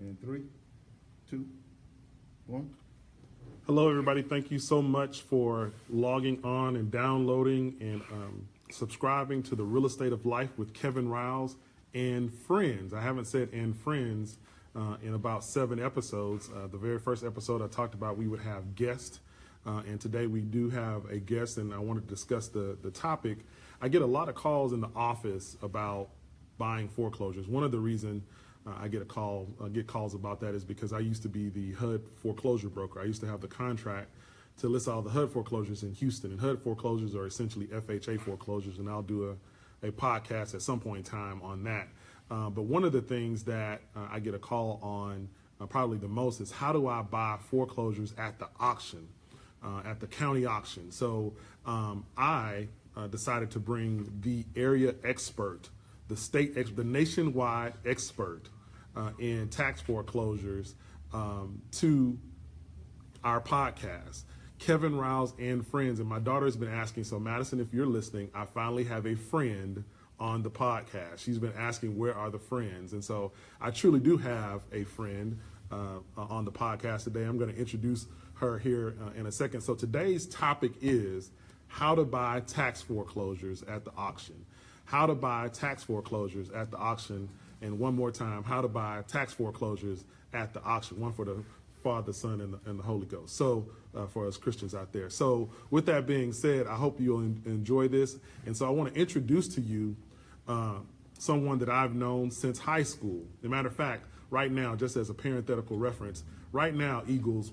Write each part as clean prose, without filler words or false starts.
In 3, 2, 1. Hello, everybody. Thank you so much for logging on and downloading and subscribing to the Real Estate of Life with Kevin Riles and friends. I haven't said and friends in about 7 episodes. The very first episode I talked about we would have guests, and today we do have a guest, and I want to discuss the topic. I get a lot of calls in the office about buying foreclosures. One of the reasons I get calls about that is because I used to be the HUD foreclosure broker. I used to have the contract to list all the HUD foreclosures in Houston, and HUD foreclosures are essentially FHA foreclosures, and I'll do a podcast at some point in time on that. But one of the things that I get a call on probably the most is how do I buy foreclosures at the auction, at the county auction. So I decided to bring the area expert, the nationwide expert in tax foreclosures to our podcast, Kevin Riles and friends. And my daughter's been asking, so Madison, if you're listening, I finally have a friend on the podcast. She's been asking, where are the friends? And so I truly do have a friend on the podcast today. I'm going to introduce her here in a second. So today's topic is how to buy tax foreclosures at the auction. How to buy tax foreclosures at the auction. And one more time, how to buy tax foreclosures at the auction. One for the Father, Son, and the Holy Ghost. So for us Christians out there. So with that being said, I hope you'll enjoy this. And so I want to introduce to you someone that I've known since high school. As a matter of fact, right now, just as a parenthetical reference, right now,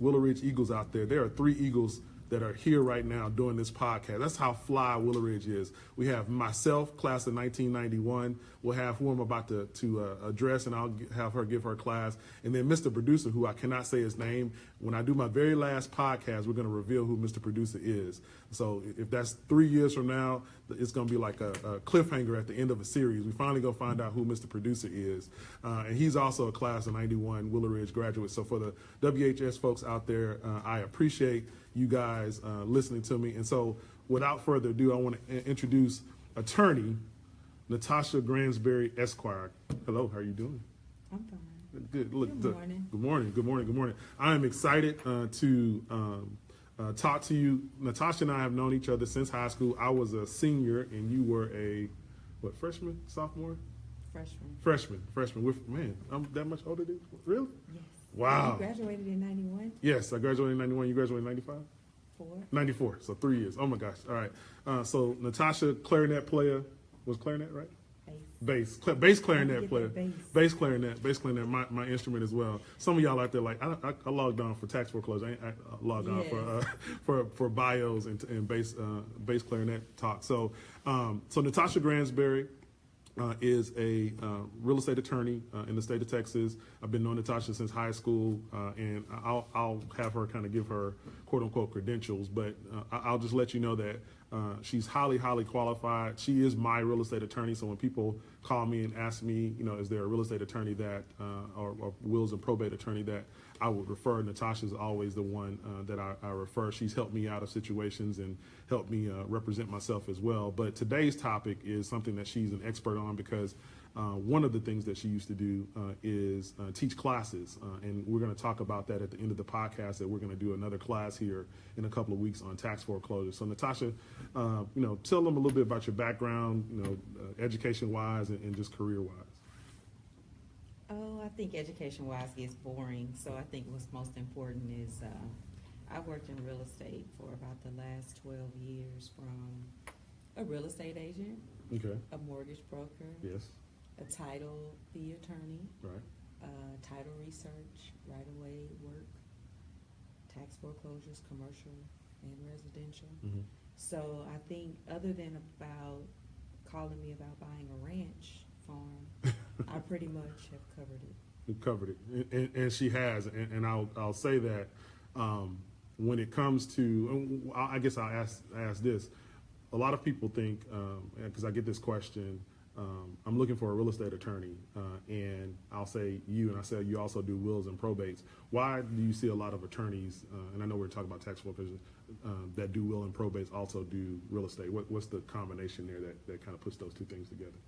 Willow Ridge Eagles out there are 3 Eagles that are here right now doing this podcast. That's how fly Willow Ridge is. We have myself, class of 1991. We'll have who I'm about to address, and I'll have her give her class. And then Mr. Producer, who I cannot say his name. When I do my very last podcast, we're going to reveal who Mr. Producer is. So if that's 3 years from now, it's going to be like a cliffhanger at the end of a series. We finally go find out who Mr. Producer is. And he's also a class of 91 Willow Ridge graduate. So for the WHS folks out there, I appreciate you guys listening to me. And so without further ado, I want to introduce attorney Natasha Gransberry Esquire. Hello, how are you doing? I'm fine. Good. Look, Good morning. Good morning. Good morning. Good morning. I am excited to talk to you. Natasha and I have known each other since high school. I was a senior and you were a freshman, sophomore? Freshman. Freshman. Man, I'm that much older than you? Really? Yes. Wow. You graduated in 91? Yes, I graduated in 91. You graduated in 95? 4. 94, so 3 years. Oh my gosh. All right. So Natasha, clarinet player. Was clarinet right? Bass clarinet player. Bass clarinet. My instrument as well. Some of y'all out there like I logged on for tax foreclosure. I logged on for bios and bass clarinet talk. So Natasha Gransberry is a real estate attorney in the state of Texas. I've been knowing Natasha since high school, and I'll have her kind of give her quote unquote credentials, but I'll just let you know that she's highly qualified. She is my real estate attorney. So when people call me and ask me, is there a real estate attorney that, or wills and probate attorney that I would refer, Natasha's always the one that I refer. She's helped me out of situations and helped me represent myself as well. But today's topic is something that she's an expert on because one of the things that she used to do is teach classes, and we're going to talk about that at the end of the podcast, that we're going to do another class here in a couple of weeks on tax foreclosure. So Natasha, tell them a little bit about your background, education-wise and just career-wise. Oh, I think education-wise gets boring, so I think what's most important is I've worked in real estate for about the last 12 years, from a real estate agent, Okay. a mortgage broker, Yes. a title fee attorney, Right. title research, right-of-way work, tax foreclosures, commercial and residential. Mm-hmm. So I think other than about calling me about buying a ranch farm, I pretty much have covered it. You covered it, and she has, and I'll say that when it comes to, I guess I'll ask this. A lot of people think, because I get this question, I'm looking for a real estate attorney, and I'll say you, and I say you also do wills and probates. Why do you see a lot of attorneys, and I know we're talking about tax foreclosure, that do will and probates also do real estate? What's the combination there that kind of puts those two things together?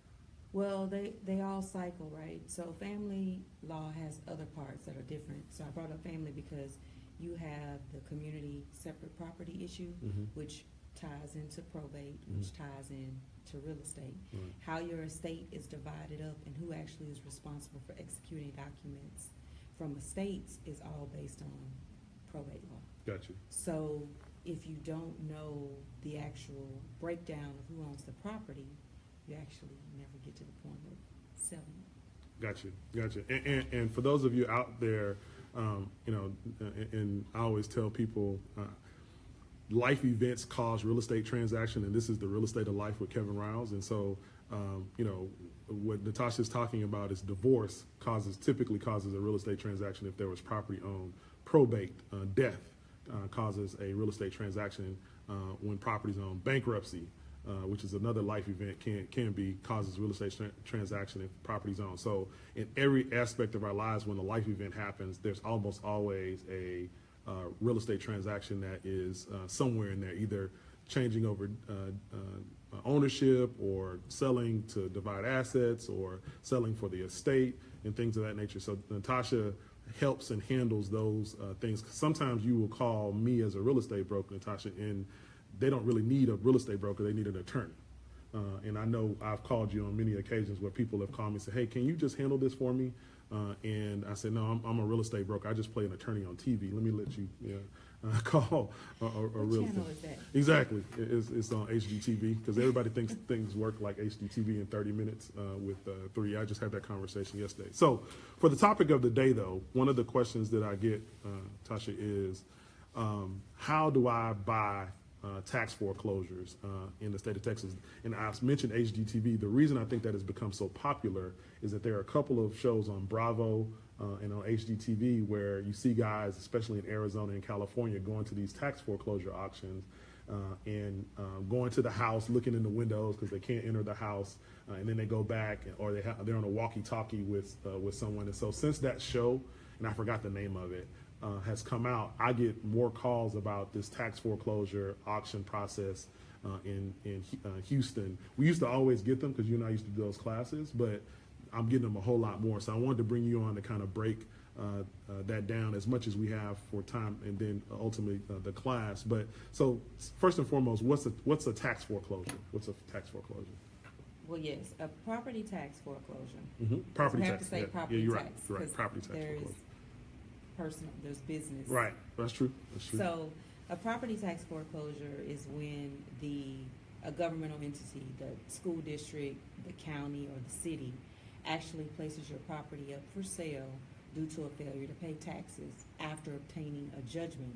Well, they all cycle, right? So family law has other parts that are different. So I brought up family because you have the community separate property issue, Mhm. which ties into probate, Mhm. which ties into real estate. Right. How your estate is divided up and who actually is responsible for executing documents from estates is all based on probate law. Gotcha. So if you don't know the actual breakdown of who owns the property, you actually never get to the point of selling it. Gotcha. And for those of you out there, and I always tell people, life events cause real estate transaction, and this is the real estate of life with Kevin Riles. And so, what Natasha's talking about is divorce typically causes a real estate transaction if there was property owned. Probate, death, causes a real estate transaction when property's owned. Bankruptcy, which is another life event, causes real estate transaction if property's owned. So in every aspect of our lives, when a life event happens, there's almost always a real estate transaction that is somewhere in there, either changing over ownership or selling to divide assets or selling for the estate and things of that nature. So Natasha helps and handles those things. Sometimes you will call me as a real estate broker, Natasha, and they don't really need a real estate broker, they need an attorney. And I know I've called you on many occasions where people have called me and said, hey, can you just handle this for me? And I said, no, I'm a real estate broker. I just play an attorney on TV. Let me let you call a real What channel estate. is that? Exactly. It's on HGTV because everybody thinks things work like HGTV in 30 minutes with 3. I just had that conversation yesterday. So for the topic of the day, though, one of the questions that I get, Tasha, is how do I buy tax foreclosures in the state of Texas? And I mentioned HGTV. The reason I think that has become so popular is that there are a couple of shows on Bravo and on HGTV where you see guys, especially in Arizona and California, going to these tax foreclosure auctions and going to the house, looking in the windows because they can't enter the house, and then they go back, or they're on a walkie-talkie with someone. And so since that show, and I forgot the name of it, has come out, I get more calls about this tax foreclosure auction process in Houston. We used to always get them because you and I used to do those classes, but I'm getting them a whole lot more. So I wanted to bring you on to kind of break that down as much as we have for time, and then ultimately the class. But so first and foremost, what's a tax foreclosure? What's a tax foreclosure? Well, yes, a property tax foreclosure. Mm-hmm. Property You have tax. to say yeah. property Yeah, you're tax. right. You're right. 'Cause Property tax there's foreclosure. personal, there's business. Right. That's true. That's true. So a property tax foreclosure is when a governmental entity, the school district, the county, or the city actually places your property up for sale due to a failure to pay taxes after obtaining a judgment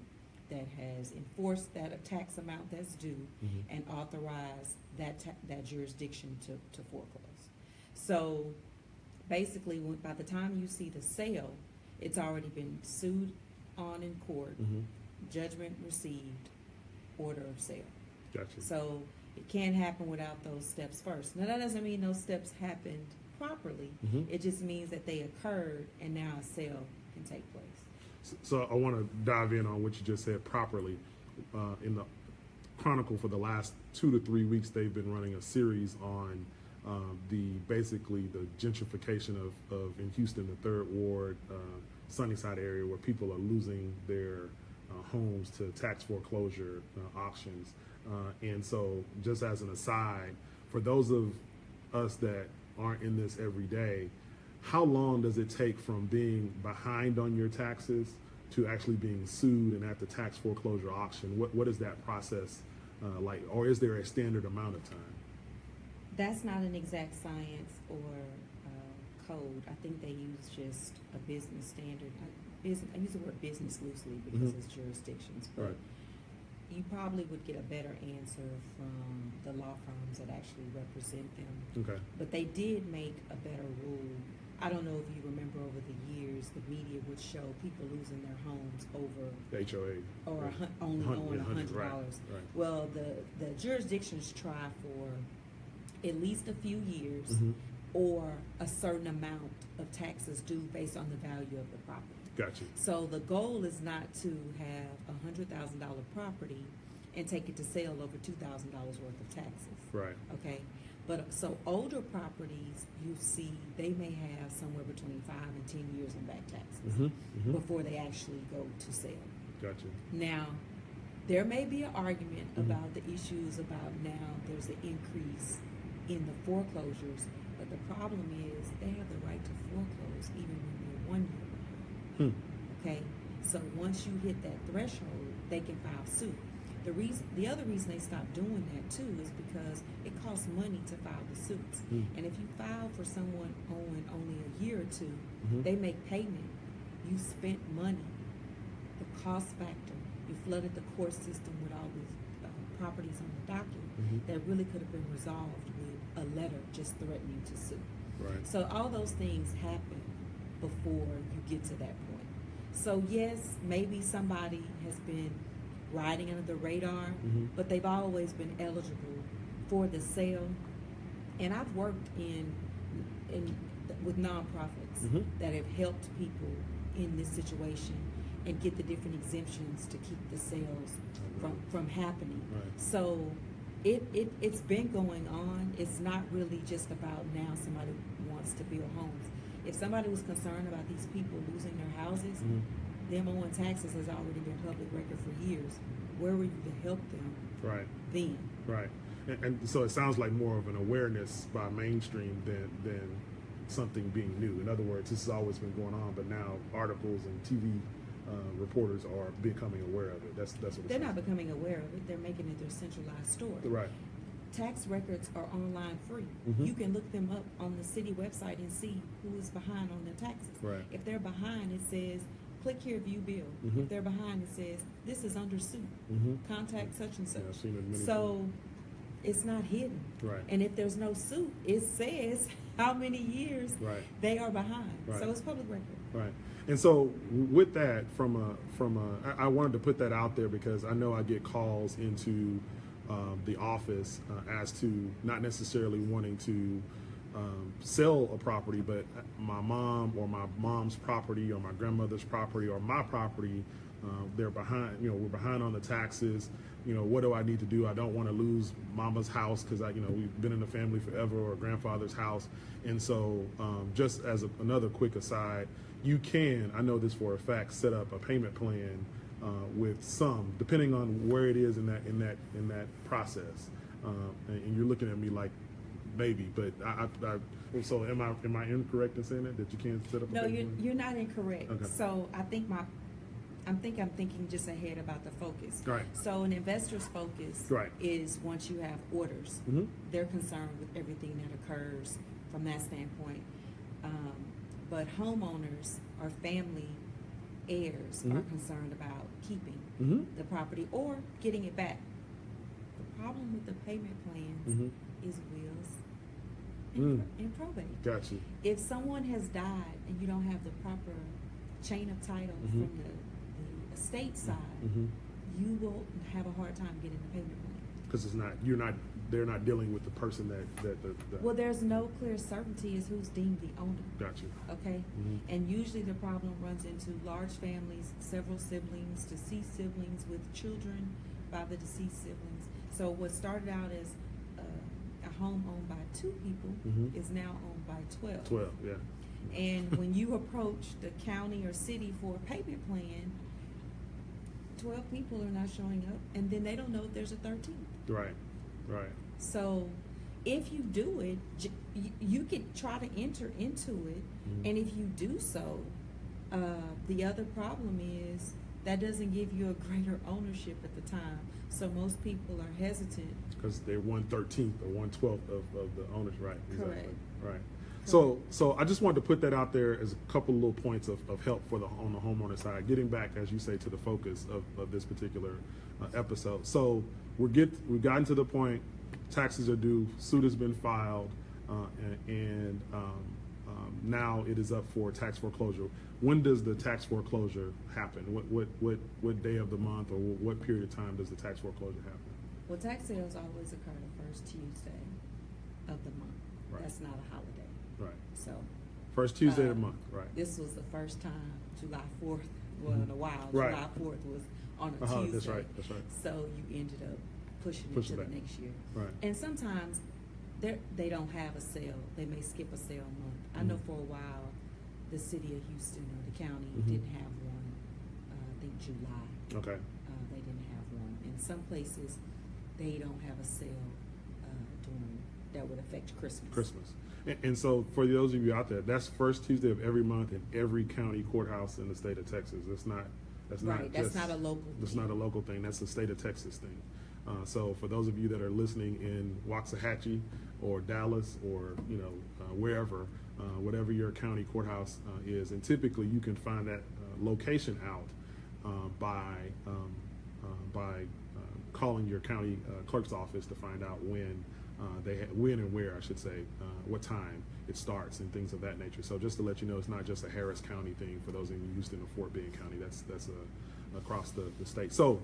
that has enforced that tax amount that's due Mhm. and authorized that jurisdiction to foreclose. So basically, by the time you see the sale, it's already been sued on in court, Mm-hmm. judgment received, order of sale. Gotcha. So it can't happen without those steps first. Now, that doesn't mean those steps happened properly. Mhm. It just means that they occurred and now a sale can take place. So I want to dive in on what you just said properly. In the Chronicle for the last 2 to 3 weeks, they've been running a series on basically the gentrification of in Houston, the Third Ward, Sunnyside area, where people are losing their homes to tax foreclosure auctions. And so, just as an aside, for those of us that aren't in this every day, how long does it take from being behind on your taxes to actually being sued and at the tax foreclosure auction? What is that process like, or is there a standard amount of time? That's not an exact science or code. I think they use just a business standard. I use the word business loosely because Mhm. it's jurisdictions, but Right. you probably would get a better answer from the law firms that actually represent them. Okay. But they did make a better rule. I don't know if you remember over the years, the media would show people losing their homes over The HOA. or Right. only owing $100. Right. Well, the jurisdictions try for at least a few years Mhm. or a certain amount of taxes due based on the value of the property. Gotcha. So the goal is not to have $100,000 property and take it to sale over $2,000 worth of taxes. Right. Okay, But so older properties, you see, they may have somewhere between 5 and 10 years in back taxes before they actually go to sale. Gotcha. Now, there may be an argument about the issues about now there's an increase in the foreclosures, but the problem is they have the right to foreclose even when you're 1 year behind. Okay, so once you hit that threshold, they can file suit. The other reason they stopped doing that too is because it costs money to file the suits. And if you file for someone owing only a year or two, they make payment. You spent money, the cost factor. You flooded the court system with all these properties on the docket that really could have been resolved with a letter just threatening to sue. Right. So all those things happen before you get to that point. So yes, maybe somebody has been riding under the radar, but they've always been eligible for the sale. And I've worked with nonprofits that have helped people in this situation and get the different exemptions to keep the sales from happening. Right. So it's been going on. It's not really just about now somebody wants to build homes. If somebody was concerned about these people losing their houses, them owing taxes has already been public record for years. Where were you to help them then? Right. And so it sounds like more of an awareness by mainstream than something being new. In other words, this has always been going on, but now articles and TV reporters are becoming aware of it. That's what They're not becoming aware of it. They're making it their centralized story. Right. Tax records are online free. You can look them up on the city website and see who is behind on their taxes. Right. If they're behind, it says, click here, view bill. If they're behind, it says, this is under suit. Contact such and such. Yeah, I've seen it many So times. it's not hidden. Right. And if there's no suit, it says how many years they are behind. Right. So it's public record. Right. And so with that, I wanted to put that out there because I know I get calls into the office as to not necessarily wanting to sell a property, but my mom or my mom's property or my grandmother's property or my property, they're behind, we're behind on the taxes. What do I need to do? I don't want to lose mama's house because we've been in the family forever, or grandfather's house. And so just as another quick aside, you can, I know this for a fact, set up a payment plan with some, depending on where it is in that process. And you're looking at me like maybe, but so am I incorrect in saying that you can't set up a No, payment plan? you're not incorrect. Okay. So I think I'm thinking just ahead about the focus. Right. So an investor's focus is once you have orders, they're concerned with everything that occurs from that standpoint. But homeowners or family heirs are concerned about keeping the property or getting it back. The problem with the payment plans is wills and probate. Got you. If someone has died and you don't have the proper chain of title from the estate side, you will have a hard time getting the payment plan. Because they're not dealing with the person that Well, there's no clear certainty as who's deemed the owner. Got you. Okay? And usually the problem runs into large families, several siblings, deceased siblings with children by the deceased siblings. So what started out as a home owned by 2 people is now owned by 12. 12, yeah. And when you approach the county or city for a payment plan, 12 people are not showing up, and then they don't know if there's a 13th. Right. So if you do it, you could try to enter into it, and if you do so, the other problem is that doesn't give you a greater ownership at the time. So most people are hesitant. Because they're 1/13 or 1/12 of the owners, right? Exactly. Correct. Right. So I just wanted to put that out there as a couple little points of help on the homeowner side. Getting back, as you say, to the focus of this particular episode. So we've gotten to the point. Taxes are due. Suit has been filed, and now it is up for tax foreclosure. When does the tax foreclosure happen? What day of the month or what period of time does the tax foreclosure happen? Well, tax sales always occur the first Tuesday of the month. Right. That's not a holiday. Right. So First Tuesday of the month. Right. this was the first time July 4th, well, in a while, Right. July 4th was on a Uh-huh, Tuesday. that's right. So you ended up pushing it Push to it the back. next year. Right. And sometimes They don't have a sale. They may skip a sale month. I know for a while, the city of Houston or the county didn't have one. I think July. Okay. They didn't have one. In some places, they don't have a sale during that would affect Christmas. Christmas. And so for those of you out there, that's first Tuesday of every month in every county courthouse in the state of Texas. That's not Right. That's not a local. That's thing. not a local thing. That's a state of Texas thing. So for those of you that are listening in Waxahachie or Dallas or wherever, whatever your county courthouse is, and typically you can find that location out by calling your county clerk's office to find out when when and where, I should say, what time it starts and things of that nature. So just to let you know, it's not just a Harris County thing for those in Houston or Fort Bend County. That's across the state. So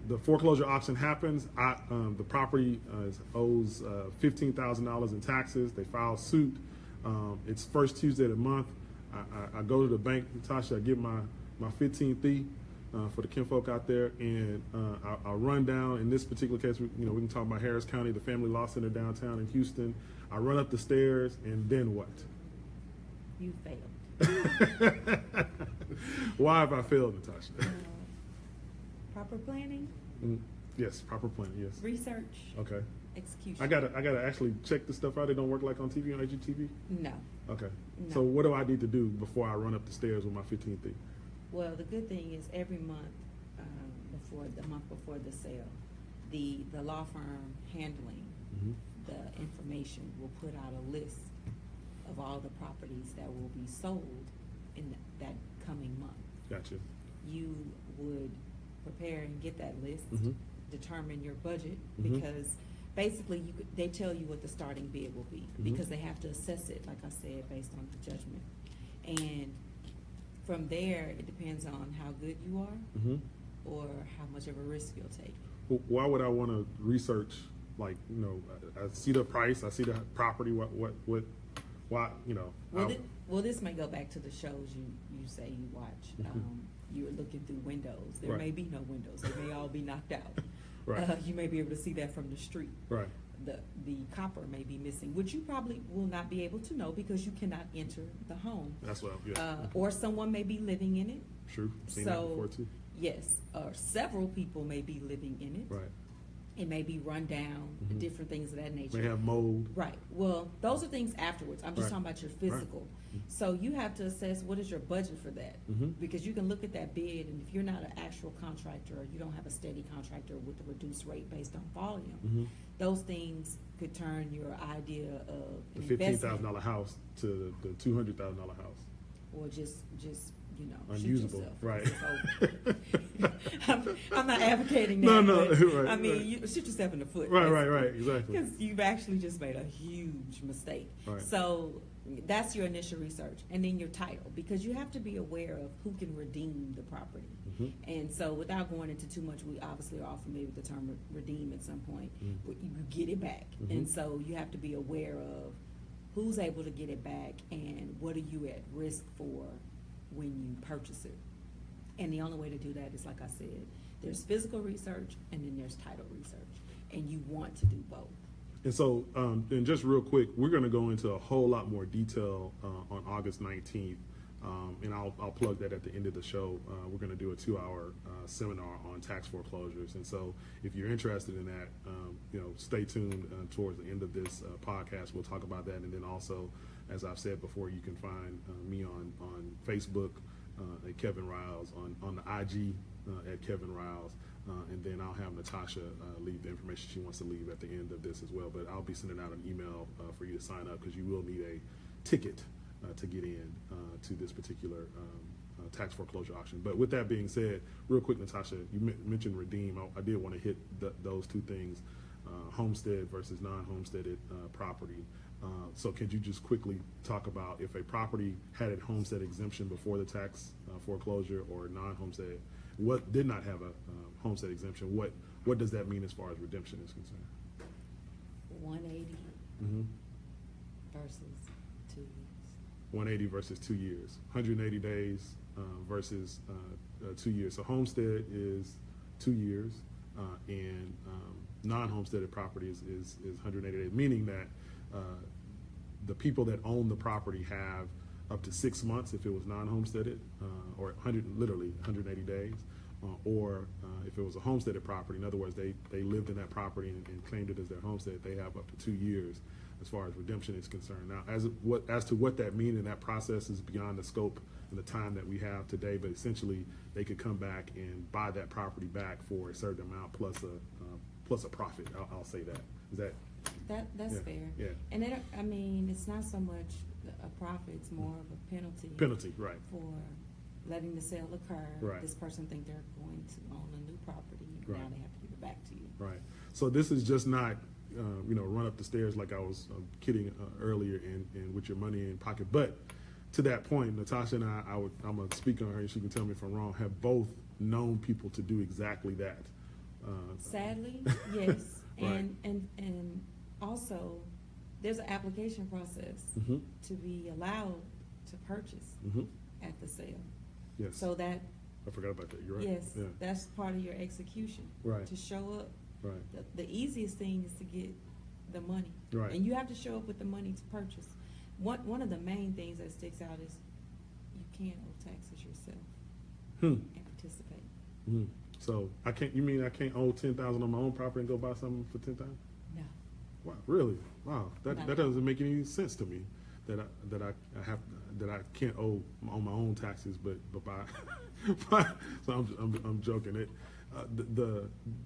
the foreclosure auction happens. The property owes $15,000 in taxes. They file suit. It's first Tuesday of the month. I go to the bank, Natasha. I get my 15th for the kinfolk out there, and I'll run down. In this particular case, we can talk about Harris County, the Family Law Center downtown in Houston. I run up the stairs, and then what? You failed. Why have I failed, Natasha? Proper planning, Yes, proper planning. Yes. research, Okay. execution. I gotta actually check the stuff out. It don't work like on TV on HGTV. No. Okay. No. So what do I need to do before I run up the stairs with my 15th thing? Well, the good thing is every month, before the sale, the law firm handling the information will put out a list of all the properties that will be sold in that coming month. Gotcha. You would prepare and get that list, determine your budget, Mhm. because basically they tell you what the starting bid will be, because they have to assess it, like I said, based on the judgment. And from there, it depends on how good you are or how much of a risk you'll take. Why would I want to research? Like, I see the price, I see the property. Why? Well, this may go back to the shows you say you watch. You're looking through windows. There Right. may be no windows. They may all be knocked out. Right. You may be able to see that from the street. Right. The copper may be missing, which you probably will not be able to know because you cannot enter the home. That's what. Or someone may be living in it. True. Seen that before too. Yes, or several people may be living in it. Right. It may be run down, different things of that nature. May have mold. Right. Well, those are things afterwards. I'm just Right. talking about your physical. Right. So you have to assess what is your budget for that, Mhm. because you can look at that bid, and if you're not an actual contractor or you don't have a steady contractor with a reduced rate based on volume, those things could turn your idea of The an $15,000 house to the $200,000 house. or just shoot Unusable. yourself. Right. I'm not advocating that. No, but, right, I mean, right. you shoot yourself in the foot. Right. Exactly. Because you've actually just made a huge mistake. Right. So that's your initial research, and then your title, because you have to be aware of who can redeem the property. And so, without going into too much, we obviously are all familiar with the term redeem at some point. You get it back, and so you have to be aware of who's able to get it back and what are you at risk for when you purchase it. And the only way to do that is, like I said, there's physical research and then there's title research, and you want to do both. And so, and just real quick, we're going to go into a whole lot more detail on August 19th, and I'll plug that at the end of the show. We're going to do a 2-hour seminar on tax foreclosures, and so if you're interested in that, stay tuned towards the end of this podcast. We'll talk about that, and then also, as I've said before, you can find me on Facebook at Kevin Riles, on the IG at Kevin Riles. And then I'll have Natasha leave the information she wants to leave at the end of this as well. But I'll be sending out an email for you to sign up, because you will need a ticket to get in to this particular tax foreclosure auction. But with that being said, real quick, Natasha, you mentioned redeem. I did want to hit those two things, homestead versus non-homesteaded property. So could you just quickly talk about if a property had a homestead exemption before the tax foreclosure, or non-homestead, what did not have a homestead exemption, what does that mean as far as redemption is concerned? 180 versus 2 years. 180 versus 2 years. 180 days versus 2 years. So homestead is 2 years, and non-homesteaded property is 180 days, meaning that the people that own the property have up to 6 months if it was non-homesteaded, or 180 days, or if it was a homesteaded property. In other words, they lived in that property and claimed it as their homestead, they have up to 2 years as far as redemption is concerned. Now, as to what that means, and that process is beyond the scope and the time that we have today, but essentially they could come back and buy that property back for a certain amount plus a profit. I'll say that. Is that? That's Yeah, fair. yeah. And I mean, it's not so much a profit, it's more of a penalty. Penalty, right. For letting the sale occur. Right. This person think they're going to own a new property, now Right. they have to give it back to you. Right. So this is just not, run up the stairs like I was kidding earlier and with your money in pocket. But to that point, Natasha and I'm going to speak on her and she can tell me if I'm wrong, have both known people to do exactly that. Sadly, yes. Right. And also, there's an application process Mm-hmm. to be allowed to purchase Mm-hmm. at the sale. Yes. So that, I forgot about that. You're right. yes, Yeah. that's part of your execution. Right. To show up. Right. The easiest thing is to get the money. Right. And you have to show up with the money to purchase. One of the main things that sticks out is you can't owe taxes yourself and participate. Mm-hmm. So I can't owe 10,000 on my own property and go buy something for 10,000? No. Wow, really? Wow, that No. that doesn't make any sense to me. That I can't owe on my own taxes, but buy. So I'm joking. It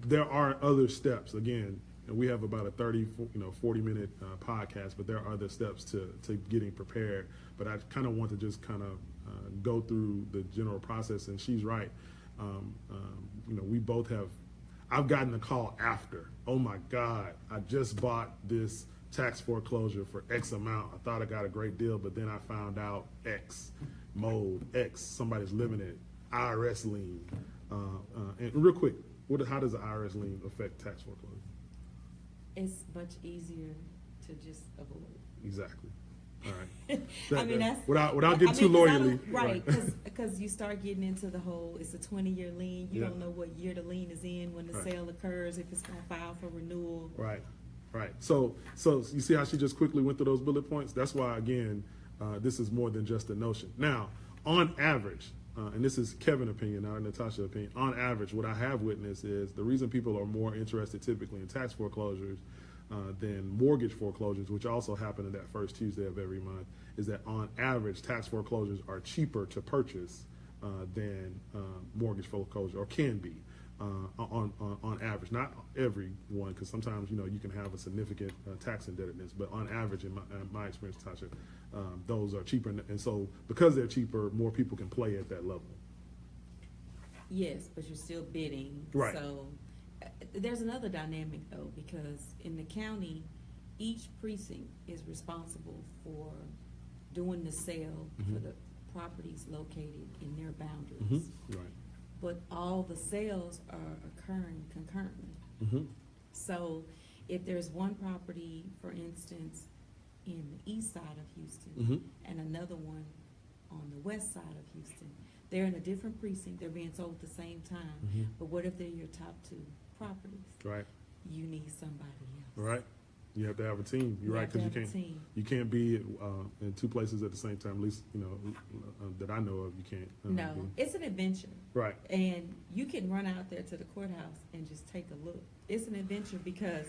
there are other steps. Again, we have about a 40-minute podcast, but there are other steps to getting prepared. But I kind of want to just go through the general process. And she's right. We both have. I've gotten a call after. Oh my God, I just bought this tax foreclosure for X amount. I thought I got a great deal, but then I found out X, mode X, somebody's living it, IRS lien. And real quick, how does the IRS lien affect tax foreclosure? It's much easier to just avoid. Exactly. All right. I mean, that's without getting too 'cause I lawyerly. don't- right? Because you start getting into the whole. It's a 20-year lien. You Yeah. don't know what year the lien is in when the Right. sale occurs. If it's going to file for renewal. Right. So you see how she just quickly went through those bullet points? That's why, again, this is more than just a notion. Now, on average, and this is Kevin's opinion, not Natasha's opinion, on average, what I have witnessed is the reason people are more interested typically in tax foreclosures than mortgage foreclosures, which also happen in that first Tuesday of every month, is that on average, tax foreclosures are cheaper to purchase than mortgage foreclosure, or can be. On average, not every one, because sometimes you can have a significant tax indebtedness, but on average, in my experience, Tasha, those are cheaper, and so because they're cheaper, more people can play at that level. Yes, but you're still bidding. Right. So there's another dynamic though, because in the county, each precinct is responsible for doing the sale for the properties located in their boundaries. Right. But all the sales are occurring concurrently. Mm-hmm. So if there's one property, for instance, in the east side of Houston Mm-hmm. and another one on the west side of Houston, they're in a different precinct, they're being sold at the same time. Mm-hmm. But what if they're your top two properties? Right. You need somebody else. Right. You have to have a team. You're right, have to because have a team. you can't be in two places at the same time. At least that I know of, you can't. No, it's an adventure. Right. And you can run out there to the courthouse and just take a look. It's an adventure because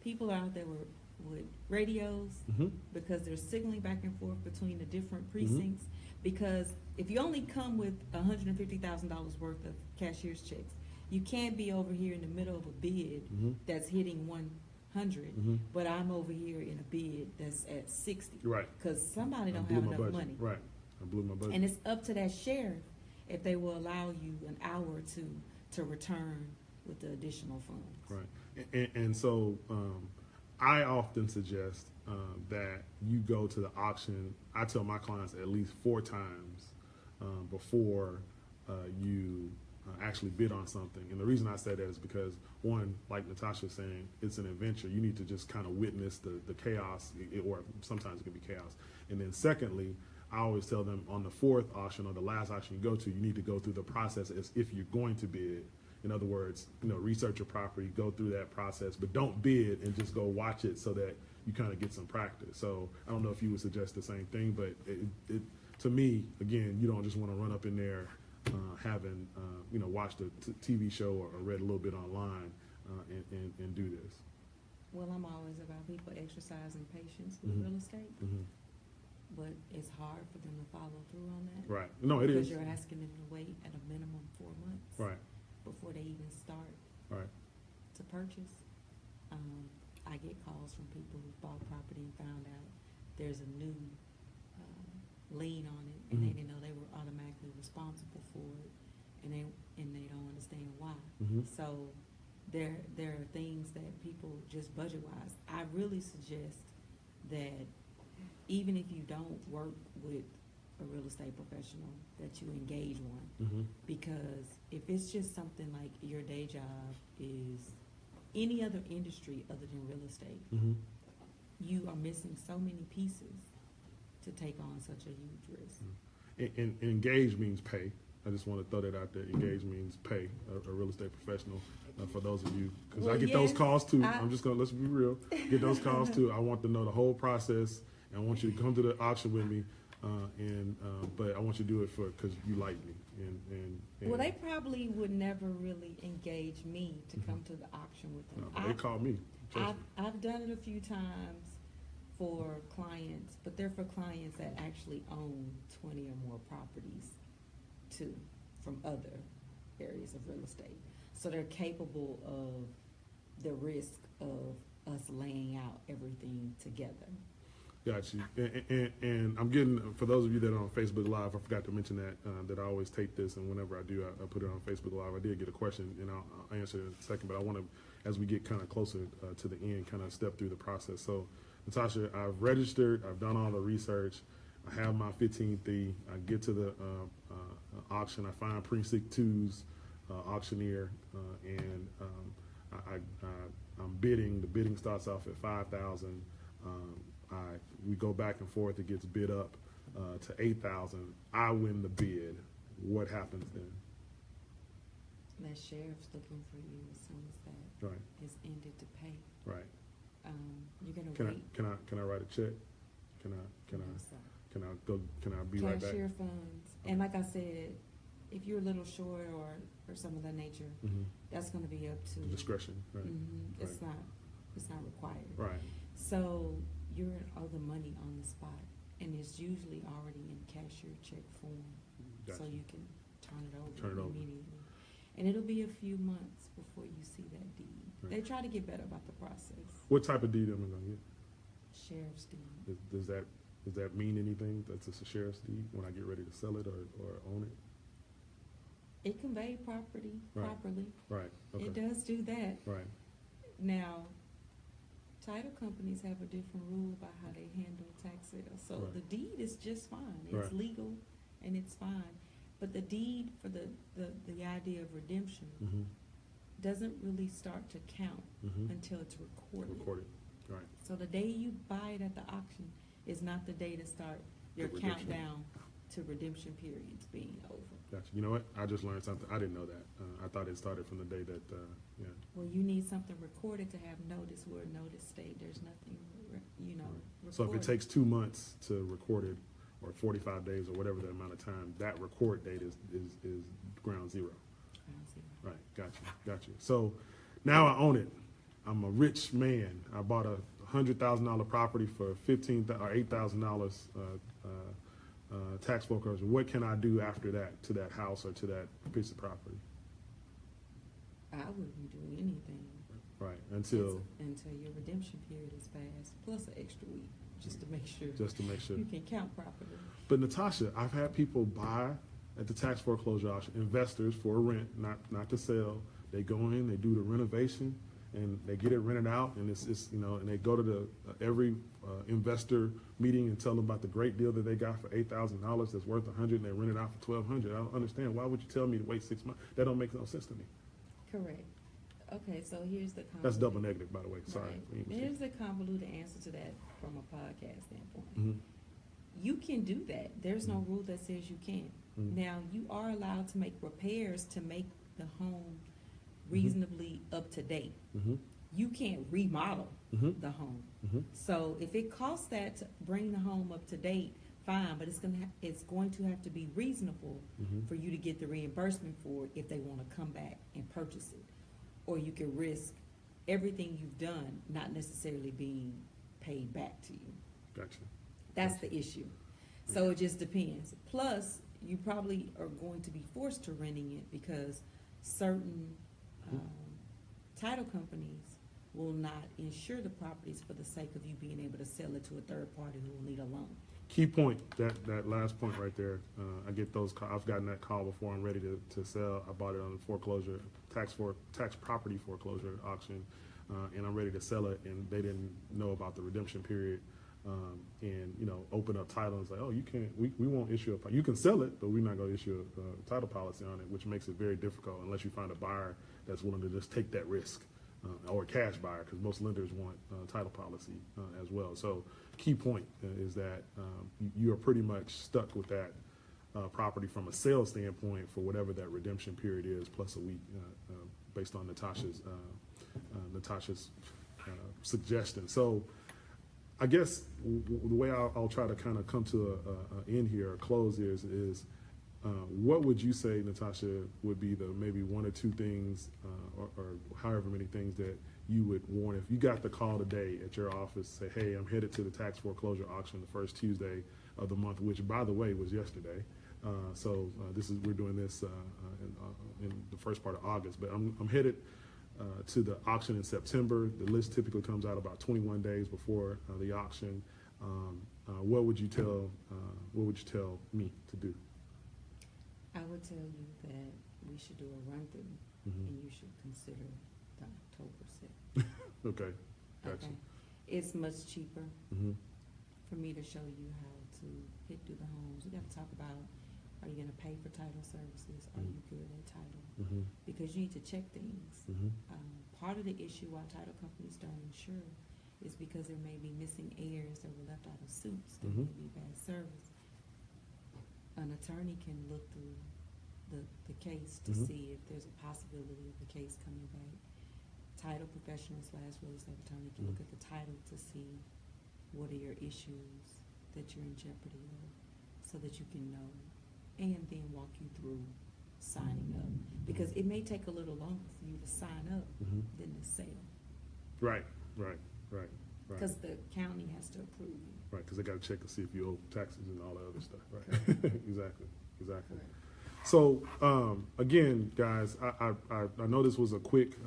people are out there with radios, Mm-hmm. because they're signaling back and forth between the different precincts. Because if you only come with $150,000 worth of cashier's checks, you can't be over here in the middle of a bid Mm-hmm. that's hitting 100, Mm-hmm. but I'm over here in a bid that's at 60. Right. Because somebody I don't blew have my enough budget. money. Right. I blew my budget. And it's up to that sheriff if they will allow you an hour or two to return with the additional funds. Right. And so I often suggest that you go to the auction. I tell my clients at least 4 times before you actually bid on something. And the reason I say that is because, one, like Natasha's saying, it's an adventure. You need to just kind of witness the chaos, or sometimes it can be chaos. And then secondly, I always tell them on the 4th auction or the last auction you go to, you need to go through the process as if you're going to bid. In other words, research your property, go through that process, but don't bid and just go watch it so that you kind of get some practice. So I don't know if you would suggest the same thing, but it to me, again, you don't just want to run up in there having watched a TV show or read a little bit online and do this. Well, I'm always about people exercising patience with real estate, but it's hard for them to follow through on that. Right. No, it because is. you're asking them to wait at a minimum 4 months Right. before they even start Right. to purchase. I get calls from people who bought property and found out there's a new lien on it, and they didn't know they were automatically responsible for it, and they don't understand why. So there are things that people just budget wise. I really suggest that even if you don't work with a real estate professional, that you engage one, because if it's just something like your day job is any other industry other than real estate, you are missing so many pieces to take on such a huge risk. And engage means pay. I just want to throw that out there. Engage means pay a real estate professional. For those of you, because Well, I get those calls too. I'm just gonna, let's be real, get those calls too. I want to know the whole process, and I want you to come to the auction with me. But I want you to do it because you like me. And Well, they probably would never really engage me to come to the auction with them. no, but they call me. Trust me. I've done it a few times for clients, but they're for clients that actually own 20 or more properties too, from other areas of real estate. So they're capable of the risk of us laying out everything together. Got you. And I'm getting, for those of you that are on Facebook Live, I forgot to mention that I always take this, and whenever I do, I put it on Facebook Live. I did get a question, and I'll answer it in a second, but I want to, as we get kind of closer to the end, kind of step through the process. So, Natasha, I've registered, I've done all the research, I have my 15th. I get to the auction, I find Precinct 2's auctioneer, and I'm bidding. The bidding starts off at $5,000. We go back and forth. It gets bid up to $8,000. I win the bid. What happens then? That sheriff's looking for you as soon as that Right. is ended to pay. Right. You're gonna Can wait. I write a check? Can No, I sir. be right back? Cashier funds, and like I said, if you're a little short or some of that nature, that's gonna be up to Discretion. Right. It's not required. Right. So you're owe the money on the spot, and it's usually already in cashier check form, Gotcha. so you can turn it Turn it over. immediately. And it'll be a few months before you see that deed. Right. They try to get better about the process. What type of deed am I gonna get? Sheriff's deed. Does that mean anything? That's a sheriff's deed when I get ready to sell it or own it? It conveyed property Right. properly. Right. Okay. It does do that. Right. Now, title companies have a different rule about how they handle tax sales. So Right. the deed is just fine. It's Right. legal and it's fine. But the deed for the idea of redemption doesn't really start to count until it's recorded. Recorded. Right. So the day you buy it at the auction is not the day to start your The redemption. countdown to redemption periods being over. Gotcha. You know what? I just learned something. I didn't know that. I thought it started from the day that, yeah. Well, you need something recorded to have notice, where notice state there's nothing, recorded. So if it takes 2 months to record it, or 45 days, or whatever the amount of time, that record date is ground zero. Right. Gotcha. So now I own it. I'm a rich man. I bought a $100,000 property for $8,000 tax foreclosure. What can I do after that to that house or to that piece of property? I wouldn't do anything Right. Until your redemption period is passed, plus an extra week, just to make sure sure. you can count properly. But Natasha, I've had people buy at the tax foreclosure auction, investors for rent, not to sell. They go in, they do the renovation, and they get it rented out, and it's and they go to the every investor meeting and tell them about the great deal that they got for $8,000 that's worth $100, and they rent it out for $1,200. I don't understand. Why would you tell me to wait 6 months? That don't make no sense to me. Correct. Okay, so here's the That's double negative, by the way. Sorry. Right. Here's the convoluted answer to that from a podcast standpoint. You can do that. There's no rule that says you can't. Now, you are allowed to make repairs to make the home reasonably up to date. You can't remodel the home. So if it costs that to bring the home up to date, fine, but it's going to have to be reasonable for you to get the reimbursement for it if they want to come back and purchase it. Or you can risk everything you've done not necessarily being paid back to you. Gotcha. That's the issue. So it just depends. Plus, you probably are going to be forced to renting it because certain title companies will not insure the properties for the sake of you being able to sell it to a third party who will need a loan. Key point, that last point right there. I get those. I've gotten that call before. I'm ready to sell. I bought it on the foreclosure tax property foreclosure auction, and I'm ready to sell it. And they didn't know about the redemption period, and open up title and say, oh, you can't. We won't issue a. You can sell it, but we're not going to issue a title policy on it, which makes it very difficult unless you find a buyer that's willing to just take that risk. Or a cash buyer, because most lenders want title policy as well. So key point is that you are pretty much stuck with that property from a sales standpoint for whatever that redemption period is, plus a week, based on Natasha's suggestion. So I guess the way I'll try to kind of come to a end here, or close is what would you say, Natasha, would be the maybe one or two things, or however many things that you would warn if you got the call today at your office, say, hey, I'm headed to the tax foreclosure auction the first Tuesday of the month, which, by the way, was yesterday. We're doing this in the first part of August, but I'm headed to the auction in September. The list typically comes out about 21 days before the auction. What would you tell me to do? I would tell you that we should do a run-through, and you should consider the October set. Okay, gotcha. Okay. It's much cheaper for me to show you how to hit through the homes. We got to talk about, are you going to pay for title services? Are you good at title? Because you need to check things. Part of the issue why title companies don't insure is because there may be missing heirs that were left out of suits. There may be bad service. An attorney can look through the case to see if there's a possibility of the case coming back. Title professional / real estate attorney can look at the title to see what are your issues that you're in jeopardy of, so that you can know, and then walk you through signing up. Because it may take a little longer for you to sign up than to sell. Right. Because the county has to approve you. Right, because they got to check to see if you owe taxes and all that other stuff. Right. Exactly. Correct. So again, guys, I know this was a quick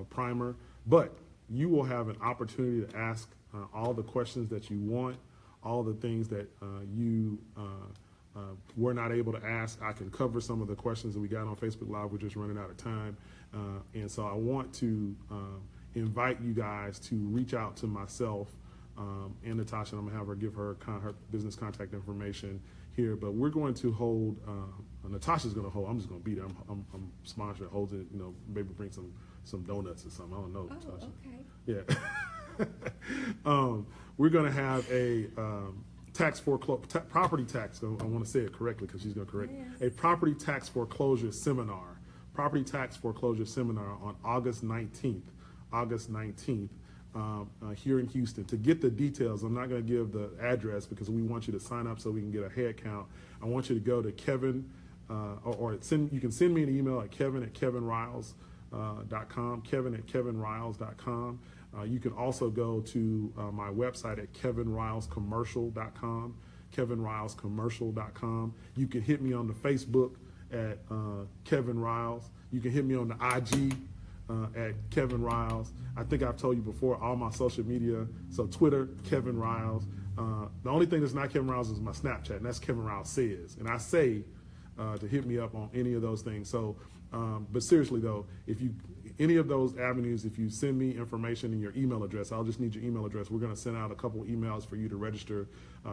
primer, but you will have an opportunity to ask all the questions that you want, all the things that you were not able to ask. I can cover some of the questions that we got on Facebook Live. We're just running out of time, and so I want to invite you guys to reach out to myself and Natasha. I'm gonna have her give her business contact information here, but we're going to hold. Natasha's gonna hold. I'm just gonna beat her. I'm sponsored. Holds it. Maybe bring some donuts or something. I don't know. Oh, Natasha. Okay. Yeah. We're gonna have a property tax. I want to say it correctly because she's gonna correct a property tax foreclosure seminar. Property tax foreclosure seminar on August 19th. Here in Houston. To get the details, I'm not going to give the address because we want you to sign up so we can get a head count. I want you to go to Kevin, you can send me an email at kevin@kevinriles.com, kevin@kevinriles.com. You can also go to my website at kevinrilescommercial.com, kevinrilescommercial.com. You can hit me on the Facebook at Kevin Riles. You can hit me on the IG at Kevin Riles. I think I've told you before, all my social media, so Twitter, Kevin Riles. The only thing that's not Kevin Riles is my Snapchat, and that's Kevin Riles Says. And I say to hit me up on any of those things. So, but seriously though, any of those avenues, if you send me information in your email address, I'll just need your email address. We're going to send out a couple of emails for you to register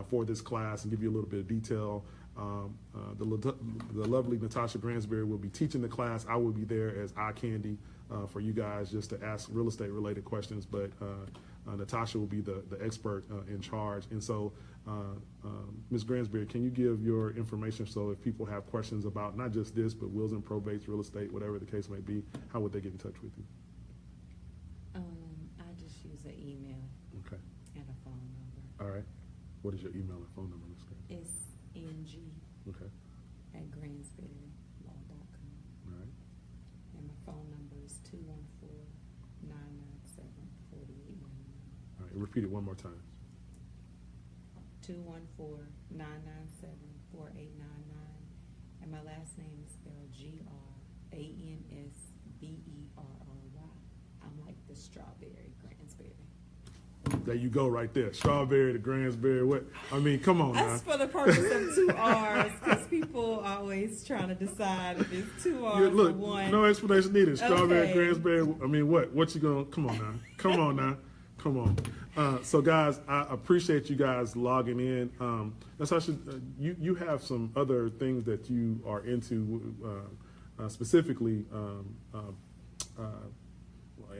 for this class and give you a little bit of detail. The lovely Natasha Gransberry will be teaching the class. I will be there as eye candy for you guys just to ask real estate related questions, but Natasha will be the expert in charge. And so Ms. Gransberry, can you give your information so if people have questions about not just this, but wills and probates, real estate, whatever the case may be, how would they get in touch with you? I just use an email Okay. and a phone number. All right. What is your email and phone number, Ms. Gransberry? It's Okay. ng@gransberrylaw.com. All right. And my phone number is 214-997-4899. All right. Repeat it one more time. 214-997-4899. And my last name is spelled Gransberry. I'm like the strawberry Gransberry. There you go, right there. Strawberry to Gransberry. What? I mean, come on now. That's for the purpose of 2 R's, because people always trying to decide if it's 2 R's Look, or 1. no explanation needed. Strawberry, Okay. Gransberry. I mean, what? What you gonna? Come on now. Come on now. Come on. So, guys, I appreciate you guys logging in. Natasha, you have some other things that you are into, specifically.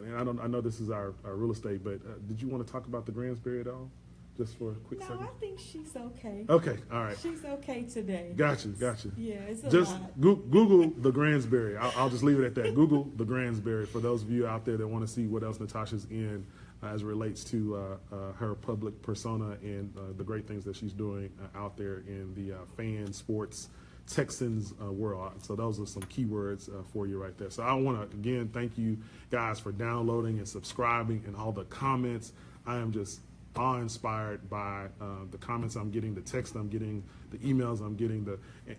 And I know this is our real estate, but did you want to talk about the Gransberry at all? Just for a quick No, second. I think she's okay. Okay. All right. She's okay today. Gotcha. Yeah, it's a Just lot. Google the Gransberry. I'll just leave it at that. Google the Gransberry for those of you out there that want to see what else Natasha's in as it relates to her public persona and the great things that she's doing out there in the fan sports Texans world. So those are some keywords for you right there. So I want to again thank you guys for downloading and subscribing and all the comments. I am just awe-inspired by the comments I'm getting, the text I'm getting, the emails I'm getting,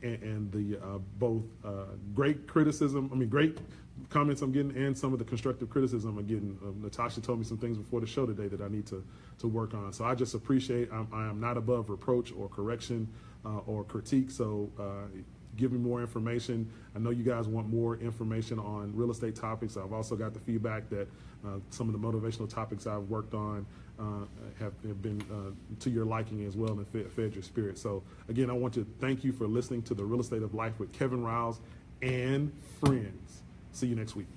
and the both great criticism. I mean, great comments I'm getting, and some of the constructive criticism I'm getting. Natasha told me some things before the show today that I need to work on. So I just appreciate. I am not above reproach or correction or critique. So give me more information. I know you guys want more information on real estate topics. I've also got the feedback that some of the motivational topics I've worked on have been to your liking as well and fed your spirit. So again, I want to thank you for listening to the Real Estate of Life with Kevin Riles and friends. See you next week.